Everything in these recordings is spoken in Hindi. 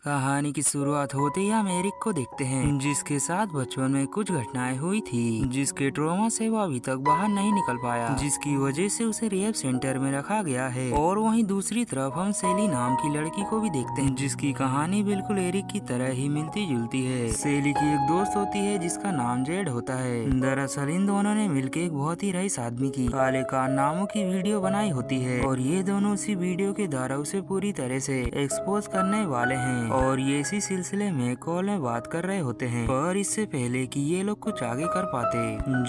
कहानी की शुरुआत होते ही हम एरिक को देखते हैं, जिसके साथ बचपन में कुछ घटनाएं हुई थी, जिसके ट्रॉमा से वो अभी तक बाहर नहीं निकल पाया, जिसकी वजह से उसे रिहैब सेंटर में रखा गया है। और वहीं दूसरी तरफ हम सेली नाम की लड़की को भी देखते हैं, जिसकी कहानी बिल्कुल एरिक की तरह ही मिलती जुलती है। सेली की एक दोस्त होती है जिसका नाम जेड होता है। दरअसल इन दोनों ने मिलकर एक बहुत ही रईस आदमी की काले कान नामों की वीडियो बनाई होती है, और ये दोनों उसी वीडियो के द्वारा उसे पूरी तरह से एक्सपोज करने वाले हैं। और ये इसी सिलसिले में कॉल में बात कर रहे होते हैं, पर इससे पहले कि ये लोग कुछ आगे कर पाते,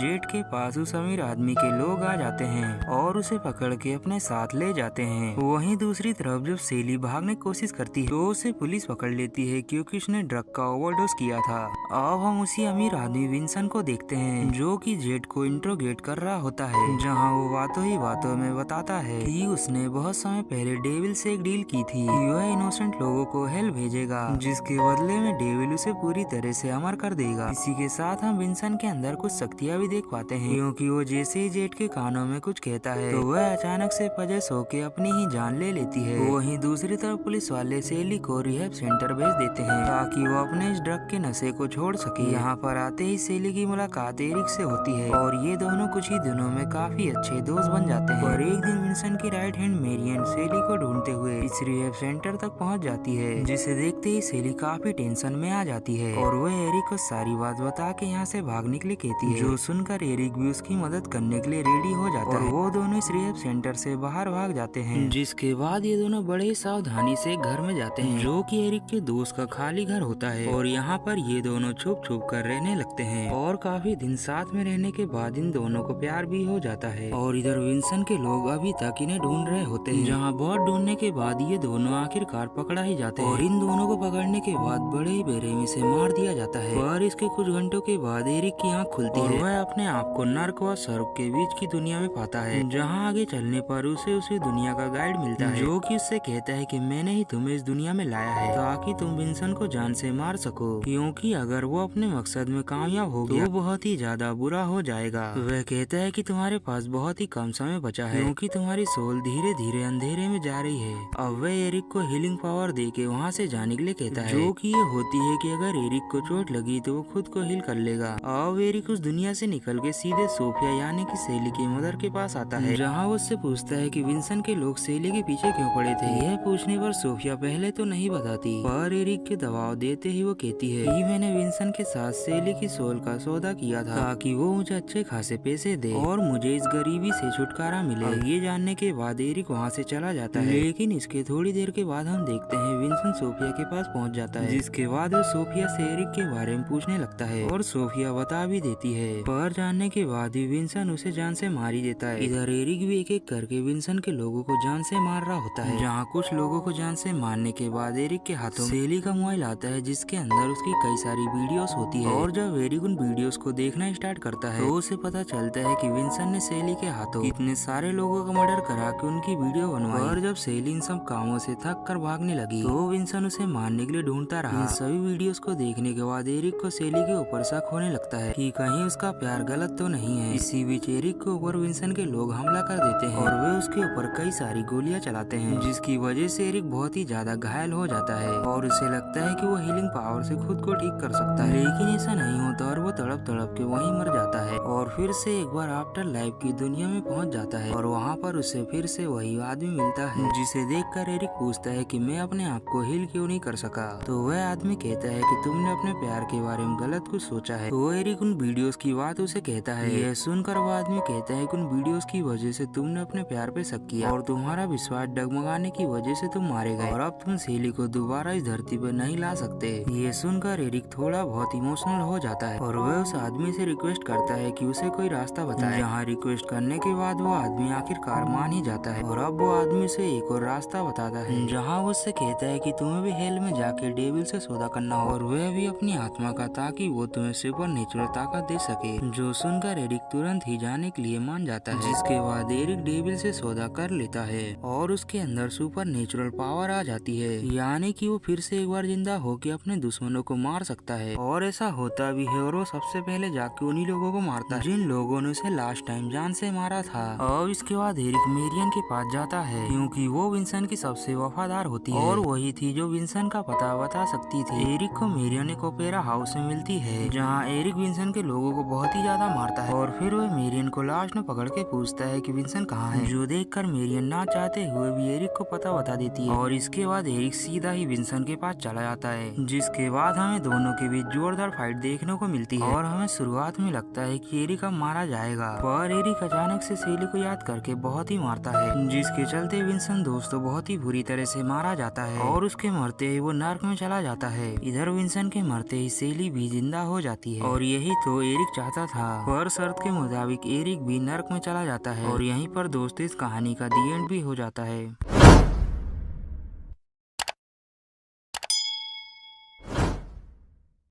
जेट के पास उस अमीर आदमी के लोग आ जाते हैं और उसे पकड़ के अपने साथ ले जाते हैं। वहीं दूसरी तरफ जब सेली भागने की कोशिश करती है तो उसे पुलिस पकड़ लेती है, क्योंकि उसने ड्रग का ओवरडोज किया था। अब हम उसी अमीर आदमी विंसन को देखते हैं, जो कि जेट को इंट्रोगेट कर रहा होता है, जहाँ वो बातों ही बातों में बताता है कि उसने बहुत समय पहले डेविल से एक डील की थी कि वह इनोसेंट लोगों को हेल भेजेगा, जिसके बदले में डेविल उसे पूरी तरह से अमर कर देगा। इसी के साथ हम विंसन के अंदर कुछ शक्तियाँ भी देख पाते हैं, क्योंकि वो जैसे ही जेट के कानों में कुछ कहता है तो वह अचानक से पजेस होके अपनी ही जान ले लेती है। वहीं दूसरी तरफ पुलिस वाले सेली को रिहैब सेंटर भेज देते हैं ताकि वो अपने इस ड्रग के नशे को छोड़ सके। यहाँ पर आते ही सेली की मुलाकात एरिक से होती है और ये दोनों कुछ ही दिनों में काफी अच्छे दोस्त बन जाते हैं। और एक दिन विंसन की राइट हैंड मेरियन सेली को ढूंढते हुए इस रिहैब सेंटर तक पहुँच जाती है, जिसे देखते ही सेली काफी टेंशन में आ जाती है और वह एरिक को सारी बात बता के यहाँ से भागने के लिए कहती है, जो सुनकर एरिक भी उसकी मदद करने के लिए रेडी हो जाता है। वो दोनों इस रिहैब सेंटर से बाहर भाग जाते हैं, जिसके बाद ये दोनों बड़े ही सावधानी से घर में जाते हैं, जो कि एरिक के दोस्त का खाली घर होता है। और यहाँ पर ये दोनों छुप छुप कर रहने लगते हैं और काफी दिन साथ में रहने के बाद इन दोनों को प्यार भी हो जाता है। और इधर विंसन के लोग अभी तक इन्हें ढूंढ रहे होते हैं, जहाँ बहुत ढूंढने के बाद ये दोनों आखिरकार पकड़ा ही जाते हैं। और इन दोनों को पकड़ने के बाद बड़े ही बेरहमी से मार दिया जाता है। और इसके कुछ घंटों के बाद एरिक की आंख खुलती है, वह अपने आप को नर्क व स्वर्ग के बीच की दुनिया में पाता है, जहाँ आगे चलने पर उसे उसी दुनिया का गाइड मिलता है, जो कि उससे कहता है कि मैंने ही तुम्हें इस दुनिया में लाया है ताकि तुम विंसन को जान से मार सको, क्योंकि अगर वो अपने मकसद में कामयाब हो गया तो बहुत ही ज्यादा बुरा हो जाएगा। वह कहता है कि तुम्हारे पास बहुत ही कम समय बचा है, क्योंकि तुम्हारी सोल धीरे धीरे अंधेरे में जा रही है। अब वह एरिक को हीलिंग पावर दे के वहाँ से जाने के लिए कहता है, जो कि ये होती है कि अगर एरिक को चोट लगी तो वो खुद को हील कर लेगा। अब एरिक उस दुनिया से निकल के सीधे सोफिया यानी कि सेली की मदर के पास आता है, जहाँ वो उससे पूछता है कि विंसन के लोग सेली के पीछे क्यों पड़े थे। यह पूछने पर सोफिया पहले तो नहीं बताती, पर एरिक के दबाव देते ही वो कहती है कि मैंने विंसन के साथ सेली की सोल का सौदा किया था ताकि वो मुझे अच्छे खासे पैसे दे और मुझे इस गरीबी से छुटकारा मिले। ये जानने के बाद एरिक वहाँ से चला जाता है, लेकिन इसके थोड़ी देर के बाद हम देखते हैं विंसन सोफिया के पास पहुँच जाता है, जिसके बाद वो सोफिया से एरिक के बारे में पूछने लगता है और सोफिया बता भी देती है, पर जानने के बाद ही विंसन उसे जान से मार ही देता है। इधर एरिक भी एक एक करके विंसन के लोगों को जान से मार रहा होता है, जहाँ कुछ लोगों को जान से मारने के बाद एरिक के हाथों सेली का मोबाइल आता है, जिसके अंदर उसकी कई सारी वीडियोस होती है। और जब एरिक उन वीडियोस को देखना स्टार्ट करता है तो उसे पता चलता है कि विंसन ने सेली के हाथों इतने सारे लोगों का मर्डर करा के उनकी वीडियो बनवाई। और जब सेली इन सब कामों से थक कर भागने लगी तो विंसन उसे मारने के लिए ढूंढता रहा। इन सभी वीडियोस को देखने के बाद एरिक को सेली के ऊपर शक होने लगता है कि कहीं उसका प्यार गलत तो नहीं है। इसी बीच एरिक के ऊपर विंसन के लोग हमला कर देते हैं और वे उसके ऊपर कई सारी गोलियां चलाते हैं, जिसकी वजह से एरिक बहुत ही ज्यादा घायल हो जाता है और उसे लगता है कि वो हीलिंग पावर से खुद को ठीक कर सकता है, लेकिन ऐसा नहीं होता और वो तड़प तड़प के वहीं मर जाता है और फिर से एक बार आफ्टर लाइफ की दुनिया में पहुंच जाता है। और वहाँ पर उसे फिर से वही आदमी मिलता है, जिसे देखकर एरिक पूछता है कि मैं अपने आप को हील क्यों नहीं कर सका। तो वह आदमी कहता है कि तुमने अपने प्यार के बारे में गलत कुछ सोचा है। तो एरिक उन वीडियोस की बात उसे कहता है। यह सुनकर वो आदमी कहता है कि उन वीडियोस की वजह से तुमने अपने प्यार पे शक किया और तुम्हारा विश्वास डगमगाने की वजह से तुम मारे गए और अब तुम सेली को दोबारा इस धरती पे नहीं ला सकते। ये सुनकर एरिक थोड़ा बहुत इमोशनल हो जाता है और वह उस आदमी से रिक्वेस्ट करता है कि उसे कोई रास्ता बताए। जहाँ रिक्वेस्ट करने के बाद वो आदमी आखिरकार मान ही जाता है और अब वो आदमी उसे एक और रास्ता बताता है, जहाँ वो उससे कहता है कि तुम्हें भी हेल में जाके डेविल से सौदा करना हो और वह भी अपनी आत्मा का, ताकि वो तुम्हें सुपर नेचुरल ताकत दे सके। जो सुनकर एरिक तुरंत ही जाने के लिए मान जाता है, जिसके बाद एरिक डेविल से सौदा कर लेता है और उसके अंदर सुपर नेचुरल पावर आ जाती है, यानी कि वो फिर से एक बार जिंदा होकर अपने दुश्मनों को मार सकता है। और ऐसा होता भी है और वो सबसे पहले जाके उन्हीं लोगों को मारता है जिन लोगों ने उसे लास्ट टाइम जान से मारा था। और इसके बाद एरिक मेरियन के पास जाता है, क्योंकि वो विंसन की सबसे वफादार होती है और वही थी जो विंसन का पता बता सकती थी। एरिक को मेरियन एक ओपेरा हाउस में मिलती है, जहाँ एरिक विंसन के लोगों को बहुत ही ज्यादा मारता है और फिर वह मेरियन को लाश में पकड़ के पूछता है कि विंसन कहाँ है, जो देखकर मेरियन ना चाहते हुए भी एरिक को पता बता देती है और इसके बाद एरिक सीधा ही विंसन के पास चला जाता है, जिसके बाद हमें दोनों के बीच जोरदार फाइट देखने को मिलती है और हमें शुरुआत में लगता है कि एरिक अब मारा जाएगा, पर एरिक अचानक से सेली को याद करके बहुत ही मारता है, जिसके चलते विंसन दोस्तों बहुत ही बुरी तरह से मारा जाता है और उसके मरते ही वो नर्क में चला जाता है। इधर विंसन के मरते ही सेली भी जिंदा हो जाती है और यही तो एरिक चाहता था, पर शर्त के मुताबिक एरिक भी नर्क में चला जाता है और यहीं पर दोस्तों इस कहानी का दी एंड भी हो जाता है।